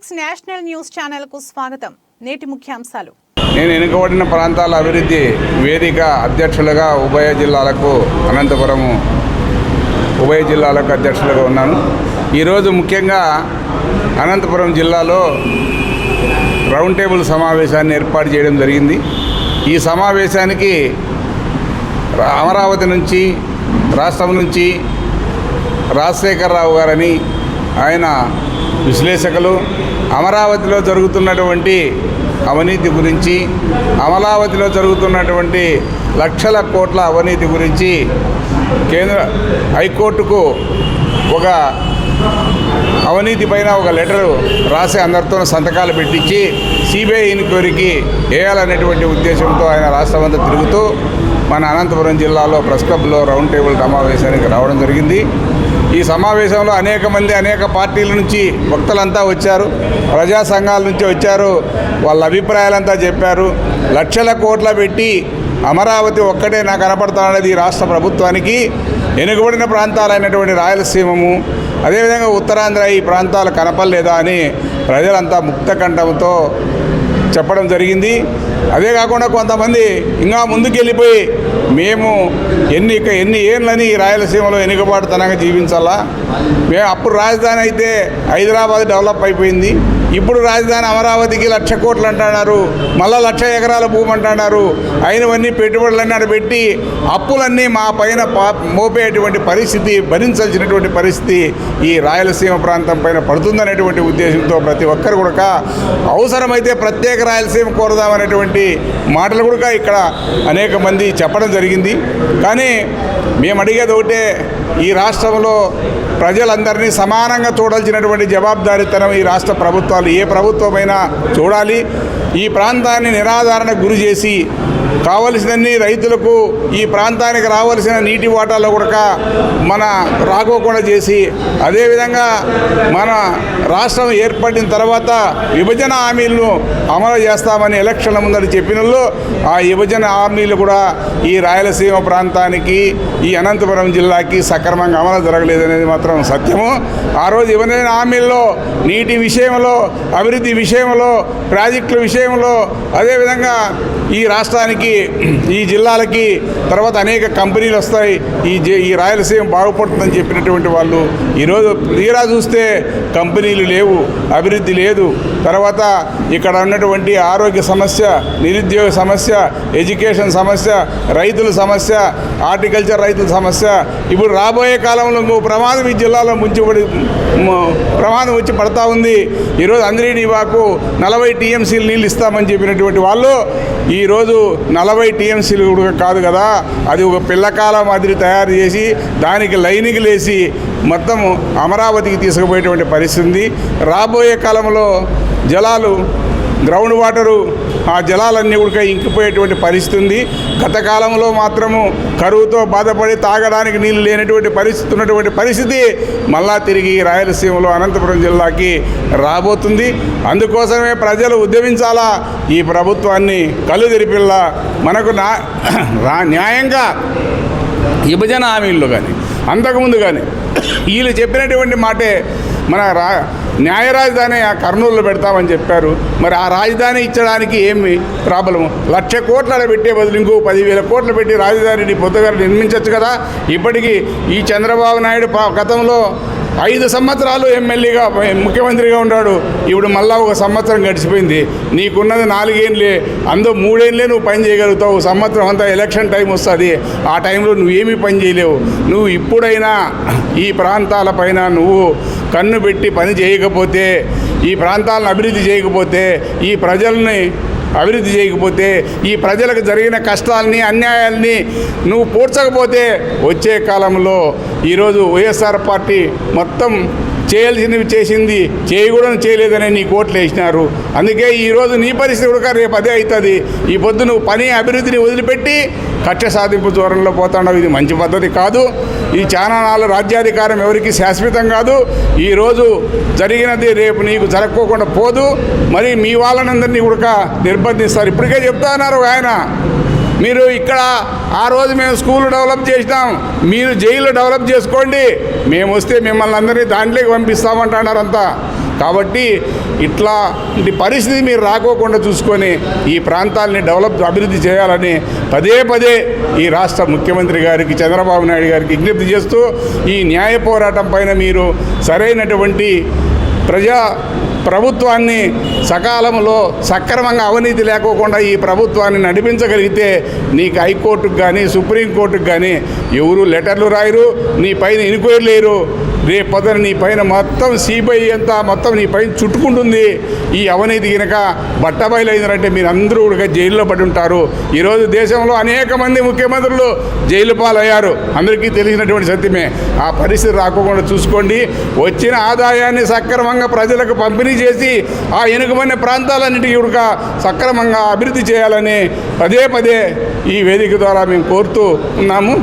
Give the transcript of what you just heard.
Six national news channel కు స్వాగతం. నేటి ముఖ్యాంశాలు. నేను వెనుకబడిన ప్రాంతాల అభివృద్ధి వేదిక అధ్యక్షులుగా ఉభయ జిల్లాలకు అధ్యక్షులుగా ఉన్నాను. ఈరోజు ముఖ్యంగా అనంతపురం జిల్లాలో రౌండ్ టేబుల్ సమావేశాన్ని ఏర్పాటు చేయడం జరిగింది. ఈ సమావేశానికి అమరావతి నుంచి, రాష్ట్రం నుంచి రాజశేఖరరావు గారని ఆయన విశ్లేషకులు అమరావతిలో జరుగుతున్నటువంటి అవినీతి గురించి, అమరావతిలో జరుగుతున్నటువంటి లక్షల కోట్ల అవినీతి గురించి కేంద్ర హైకోర్టుకు ఒక అవినీతి పైన ఒక లెటరు రాసి అందరితో సంతకాలు పెట్టించి సిబిఐ ఎంక్వైరీకి వేయాలనేటువంటి ఉద్దేశంతో ఆయన రాష్ట్రమంతా తిరుగుతూ మన అనంతపురం జిల్లాలో ప్రెస్ క్లబ్లో రౌండ్ టేబుల్ సమావేశానికి రావడం జరిగింది. ఈ సమావేశంలో అనేక పార్టీల నుంచి వక్తలంతా వచ్చారు, ప్రజా సంఘాల నుంచి వచ్చారు. వాళ్ళ అభిప్రాయాలంతా చెప్పారు. లక్షల కోట్ల పెట్టి అమరావతి ఒక్కటే నాకు కనపడుతున్నది ఈ రాష్ట్ర ప్రభుత్వానికి. వెనుకబడిన ప్రాంతాలైనటువంటి రాయలసీమము, అదేవిధంగా ఉత్తరాంధ్ర ఈ ప్రాంతాలు కనపడలేదా అని ప్రజలంతా ముక్తకంఠంతో చెప్పడం జరిగింది. అదే కాకుండా కొంతమంది ఇంకా ముందుకెళ్ళిపోయి మేము ఎన్ని ఏళ్ళని ఈ రాయలసీమలో వెనుకబాటుతనంగా జీవించాలా, మేము అప్పుడు రాజధాని అయితే హైదరాబాద్ డెవలప్ అయిపోయింది, ఇప్పుడు రాజధాని అమరావతికి 1,00,000 కోట్లు అంటున్నారు, మళ్ళీ 1,00,000 ఎకరాల భూమి అంటున్నారు. అయినవన్నీ పెట్టుబడులన్నీ అక్కడ పెట్టి అప్పులన్నీ మా పైన మోపేటువంటి పరిస్థితి, భరించాల్సినటువంటి పరిస్థితి ఈ రాయలసీమ ప్రాంతం పైన పడుతుందనేటువంటి ఉద్దేశంతో ప్రతి ఒక్కరు కూడా అవసరమైతే ప్రత్యేక రాయలసీమ కోరదామనేటువంటి మాటలు కూడా ఇక్కడ అనేక మంది చెప్పడం జరిగింది. కానీ మేము అడిగేది ఒకటే, ఈ రాష్ట్రంలో ప్రజలందరినీ సమానంగా చూడాల్సినటువంటి జవాబుదారీతనం ఈ రాష్ట్ర ప్రభుత్వాలు, ఏ ప్రభుత్వమైనా చూడాలి. ఈ ప్రాంతాన్ని నిరాధారణకు గురి చేసి కావలసినన్ని రైతులకు ఈ ప్రాంతానికి రావాల్సిన నీటి వాటాలో కూడా మన రాకోకుండా చేసి, అదేవిధంగా మన రాష్ట్రం ఏర్పడిన తర్వాత విభజన హామీలను అమలు చేస్తామని ఎలక్షన్ల ముందర చెప్పిన వాళ్ళు ఆ విభజన హామీలు కూడా ఈ రాయలసీమ ప్రాంతానికి, ఈ అనంతపురం జిల్లాకి సక్రమంగా అమలు జరగలేదనేది మాత్రం సత్యము. ఆ రోజు విభజన హామీల్లో నీటి విషయంలో, అభివృద్ధి విషయంలో, ప్రాజెక్టుల విషయంలో, అదేవిధంగా ఈ రాష్ట్రానికి, ఈ జిల్లాలకి తర్వాత అనేక కంపెనీలు వస్తాయి, ఈ రాయలసీమ బాగుపడుతుందని చెప్పినటువంటి వాళ్ళు ఈరోజు తీరా చూస్తే కంపెనీలు లేవు, అభివృద్ధి లేదు. తర్వాత ఇక్కడ ఉన్నటువంటి ఆరోగ్య సమస్య, నిరుద్యోగ సమస్య, ఎడ్యుకేషన్ సమస్య, రైతుల సమస్య, హార్టికల్చర్ రైతుల సమస్య, ఇప్పుడు రాబోయే కాలంలో ప్రమాదం ఈ జిల్లాలో ప్రమాదం వచ్చి పడతా ఉంది. ఈరోజు అంద్రీనివాకు 40 టీఎంసీలు నీళ్ళు ఇస్తామని చెప్పినటువంటి వాళ్ళు ఈరోజు 40 టీఎంసీలు కూడా కాదు కదా, అది ఒక పిల్లకాల మాదిరి తయారు చేసి దానికి లైనింగ్లు వేసి మొత్తం అమరావతికి తీసుకుపోయేటువంటి పరిస్థితి ఉంది. రాబోయే కాలంలో జలాలు, గ్రౌండ్ వాటరు, ఆ జలాలన్నీ కూడా ఇంకిపోయేటువంటి పరిస్థితి ఉంది. గత కాలంలో మాత్రము కరువుతో బాధపడి తాగడానికి నీళ్ళు లేనటువంటి పరిస్థితి ఉన్నటువంటి పరిస్థితి మళ్ళా తిరిగి రాయలసీమలో అనంతపురం జిల్లాకి రాబోతుంది. అందుకోసమే ప్రజలు ఉద్యమించాలా, ఈ ప్రభుత్వాన్ని కళ్ళు తెరిపిల్లా, మనకు న్యాయంగా విభజన హామీల్లో కానీ అంతకుముందు కానీ వీళ్ళు చెప్పినటువంటి మాటే మన న్యాయ రాజధాని ఆ కర్నూలులో పెడతామని చెప్పారు. మరి ఆ రాజధాని ఇచ్చడానికి ఏమి ప్రాబ్లము? 1,00,000 కోట్ల పెట్టే బదులు ఇంకో 10,000 కోట్లు పెట్టి రాజధానిని పొద్దుగా నిర్మించవచ్చు కదా. ఇప్పటికీ ఈ చంద్రబాబు నాయుడు గతంలో 5 సంవత్సరాలు ఎమ్మెల్యేగా, ముఖ్యమంత్రిగా ఉన్నాడు. ఇప్పుడు మళ్ళా 1 సంవత్సరం గడిచిపోయింది. నీకున్నది 4 ఏళ్ళే, అందులో 3 ఏళ్ళే నువ్వు పని చేయగలుగుతావు. సంవత్సరం అంతా ఎలక్షన్ టైం వస్తుంది, ఆ టైంలో నువ్వేమీ పని చేయలేవు. నువ్వు ఇప్పుడైనా ఈ ప్రాంతాలపైన నువ్వు కన్ను పెట్టి పని చేయకపోతే, ఈ ప్రాంతాలను అభివృద్ధి చేయకపోతే, ఈ ప్రజల్ని అభివృద్ధి చేయకపోతే, ఈ ప్రజలకు జరిగిన కష్టాలని, అన్యాయాల్ని నువ్వు పూడ్చకపోతే వచ్చే కాలంలో ఈరోజు వైఎస్ఆర్ పార్టీ మొత్తం చేయాల్సినవి చేసింది, చేయకూడని చేయలేదని నీ కోట్లు వేసినారు. అందుకే ఈరోజు నీ పరిస్థితి కూడా రేపు అదే అవుతుంది. ఈ పొద్దు నువ్వు పని, అభివృద్ధిని వదిలిపెట్టి కక్ష సాధింపు దూరంలో పోతున్నావు. ఇది మంచి పద్ధతి కాదు. ఈ చానాలు రాజ్యాధికారం ఎవరికి శాశ్వతం కాదు. ఈరోజు జరిగినది రేపు నీకు జరగకోకుండా పోదు. మరి మీ వాళ్ళనందరినీ కూడా నిర్బంధిస్తారు. ఇప్పటికే చెప్తా ఉన్నారు ఆయన, మీరు ఇక్కడ ఆ రోజు మేము స్కూల్ డెవలప్ చేసినాం, మీరు జైలు డెవలప్ చేసుకోండి, మేము వస్తే మిమ్మల్ని అందరినీ దాంట్లోకి పంపిస్తామంటున్నారు అంతా. కాబట్టి ఇట్లాంటి పరిస్థితి మీరు రాకోకుండా చూసుకొని ఈ ప్రాంతాలని అభివృద్ధి చేయాలని పదే పదే ఈ రాష్ట్ర ముఖ్యమంత్రి గారికి, చంద్రబాబు నాయుడు గారికి విజ్ఞప్తి చేస్తూ ఈ న్యాయ పోరాటం పైన మీరు సరైనటువంటి ప్రభుత్వాన్ని సకాలంలో సక్రమంగా అవినీతి లేకోకుండా ఈ ప్రభుత్వాన్ని నడిపించగలిగితే నీకు హైకోర్టుకు కానీ సుప్రీంకోర్టుకు కానీ ఎవరు లెటర్లు రాయరు, నీ పైన ఎంక్వైరీ లేరు. రేపు పొద్దున నీ పైన మొత్తం సిబిఐ అంతా మొత్తం నీ పైన చుట్టుకుంటుంది. ఈ అవినీతి కనుక బట్టబయలైందంటే మీరు అందరూ కూడా జైల్లో పడి ఉంటారు. ఈరోజు దేశంలో అనేక మంది ముఖ్యమంత్రులు జైలు పాలయ్యారు, అందరికీ తెలిసినటువంటి సత్యమే. ఆ పరిస్థితి రాకుండా చూసుకోండి. వచ్చిన ఆదాయాన్ని సక్రమంగా ప్రజలకు పంపిణీ చేసి ఆ వెనుకబడిన ప్రాంతాలన్నిటికీ కూడా సక్రమంగా అభివృద్ధి చేయాలని పదే పదే ఈ వేదిక ద్వారా మేము కోరుతూ ఉన్నాము.